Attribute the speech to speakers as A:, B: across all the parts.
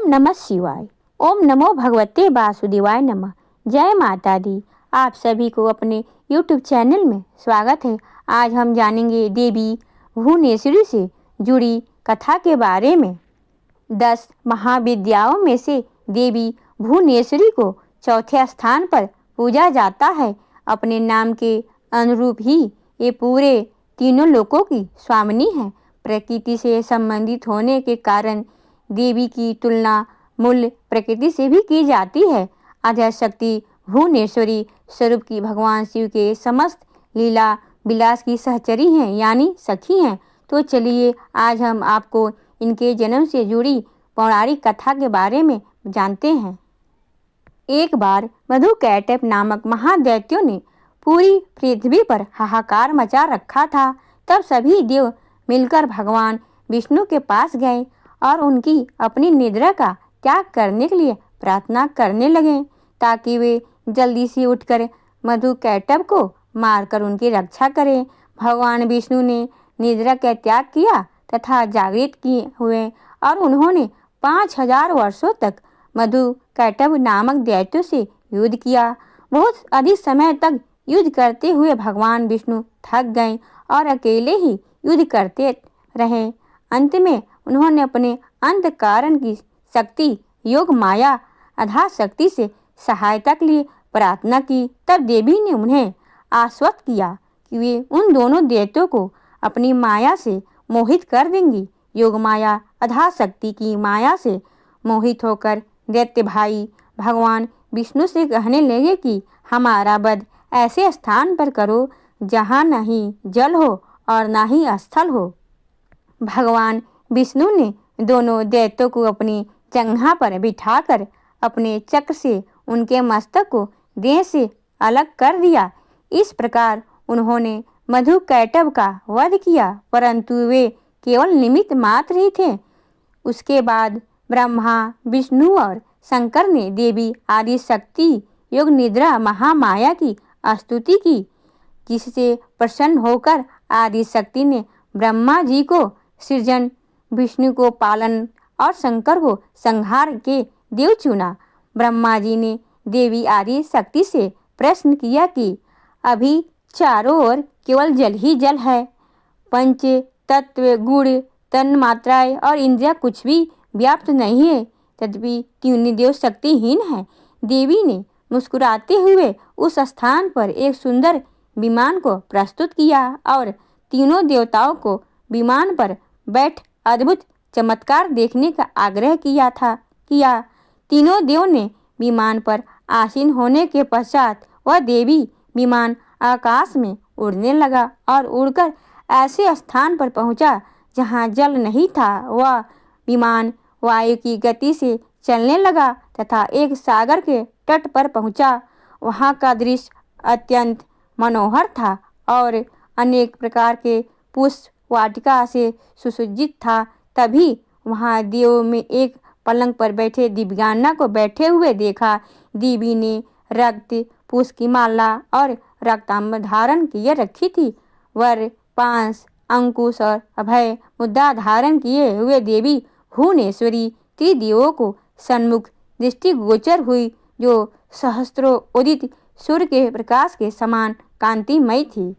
A: नमः शिवाय। ओम नमो भगवते वासुदेवाय नमः। जय माता दी। आप सभी को अपने YouTube चैनल में स्वागत है। आज हम जानेंगे देवी भुवनेश्वरी से जुड़ी कथा के बारे में। 10 महाविद्याओं में से देवी भुवनेश्वरी को चौथे स्थान पर पूजा जाता है। अपने नाम के अनुरूप ही ये पूरे तीनों लोकों की स्वामिनी है। प्रकृति से संबंधित होने के कारण देवी की तुलना मूल प्रकृति से भी की जाती है। आद्यशक्ति भुवनेश्वरी स्वरूप की भगवान शिव के समस्त लीला विलास की सहचरी हैं, यानी सखी हैं। तो चलिए आज हम आपको इनके जन्म से जुड़ी पौराणिक कथा के बारे में जानते हैं। एक बार मधुकैटभ नामक महादैत्यों ने पूरी पृथ्वी पर हाहाकार मचा रखा था। तब सभी देव मिलकर भगवान विष्णु के पास गए और उनकी अपनी निद्रा का त्याग करने के लिए प्रार्थना करने लगे, ताकि वे जल्दी से उठकर मधुकैटभ को मारकर उनकी रक्षा करें। भगवान विष्णु ने निद्रा का त्याग किया तथा जागृत किए हुए और उन्होंने 5000 वर्षों तक मधुकैटभ नामक दैत्यों से युद्ध किया। बहुत अधिक समय तक युद्ध करते हुए भगवान विष्णु थक गए और अकेले ही युद्ध करते रहे। अंत में उन्होंने अपने अंतःकरण की शक्ति योग माया आधा शक्ति से सहायता के लिए प्रार्थना की। तब देवी ने उन्हें आश्वस्त किया कि वे उन दोनों दैत्यों को अपनी माया से मोहित कर देंगी। योग माया आधा शक्ति की माया से मोहित होकर दैत्य भाई भगवान विष्णु से कहने लगे कि हमारा वध ऐसे स्थान पर करो जहाँ न ही जल हो और न ही स्थल हो। भगवान विष्णु ने दोनों दैत्यों को अपनी जंघा पर बिठाकर अपने चक्र से उनके मस्तक को देह से अलग कर दिया। इस प्रकार उन्होंने मधुकैटभ का वध किया, परंतु वे केवल निमित्त मात्र ही थे। उसके बाद ब्रह्मा विष्णु और शंकर ने देवी आदि शक्ति योग निद्रा महामाया की स्तुति की, जिससे प्रसन्न होकर आदि शक्ति ने ब्रह्मा जी को सृजन, विष्णु को पालन और शंकर को संहार के देव चुना। ब्रह्मा जी ने देवी आदि शक्ति से प्रश्न किया कि अभी चारों ओर केवल जल ही जल है, पंच तत्व गुण तन मात्राएं और इंद्रिया कुछ भी व्याप्त नहीं है, तद्यपि तीनों देव शक्तिहीन है। देवी ने मुस्कुराते हुए उस स्थान पर एक सुंदर विमान को प्रस्तुत किया और तीनों देवताओं को विमान पर बैठ अद्भुत चमत्कार देखने का आग्रह किया। तीनों देवों ने विमान पर आसीन होने के पश्चात वह देवी विमान आकाश में उड़ने लगा और उड़कर ऐसे स्थान पर पहुंचा जहां जल नहीं था। वह विमान वायु की गति से चलने लगा तथा एक सागर के तट पर पहुंचा। वहां का दृश्य अत्यंत मनोहर था और अनेक प्रकार के पुष्प वाटिका से सुसज्जित था। तभी वहां देव में एक पलंग पर बैठे दिव्यांगना को बैठे हुए देखा। देवी ने रक्त पुष्प की माला और रक्तांबर धारण किए रखी थी। वर पांस अंकुश और अभय मुद्रा धारण किए हुए देवी भुवनेश्वरी त्रिदेवों को सन्मुख दृष्टिगोचर हुई, जो सहस्त्रों उदित सूर्य के प्रकाश के समान कांतिमय थी।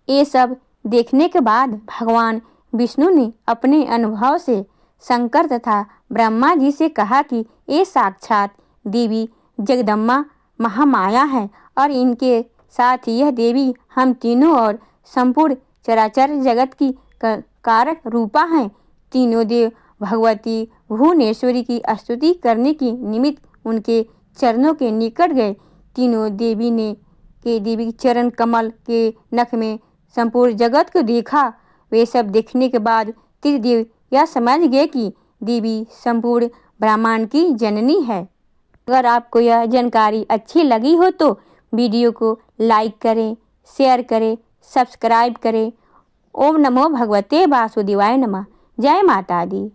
A: ये सब देखने के बाद भगवान विष्णु ने अपने अनुभव से शंकर तथा ब्रह्मा जी से कहा कि ये साक्षात देवी जगदम्बा महामाया है और इनके साथ यह देवी हम तीनों और संपूर्ण चराचर जगत की कारक रूपा हैं। तीनों देव भगवती भुवनेश्वरी की स्तुति करने की निमित्त उनके चरणों के निकट गए। तीनों देवी के चरण कमल के नख में संपूर्ण जगत को देखा। वे सब देखने के बाद त्रिदेव यह समझ गए कि देवी संपूर्ण ब्रह्मांड की जननी है। अगर आपको यह जानकारी अच्छी लगी हो तो वीडियो को लाइक करें, शेयर करें, सब्सक्राइब करें। ओम नमो भगवते वासुदेवाय नमः। जय माता दी।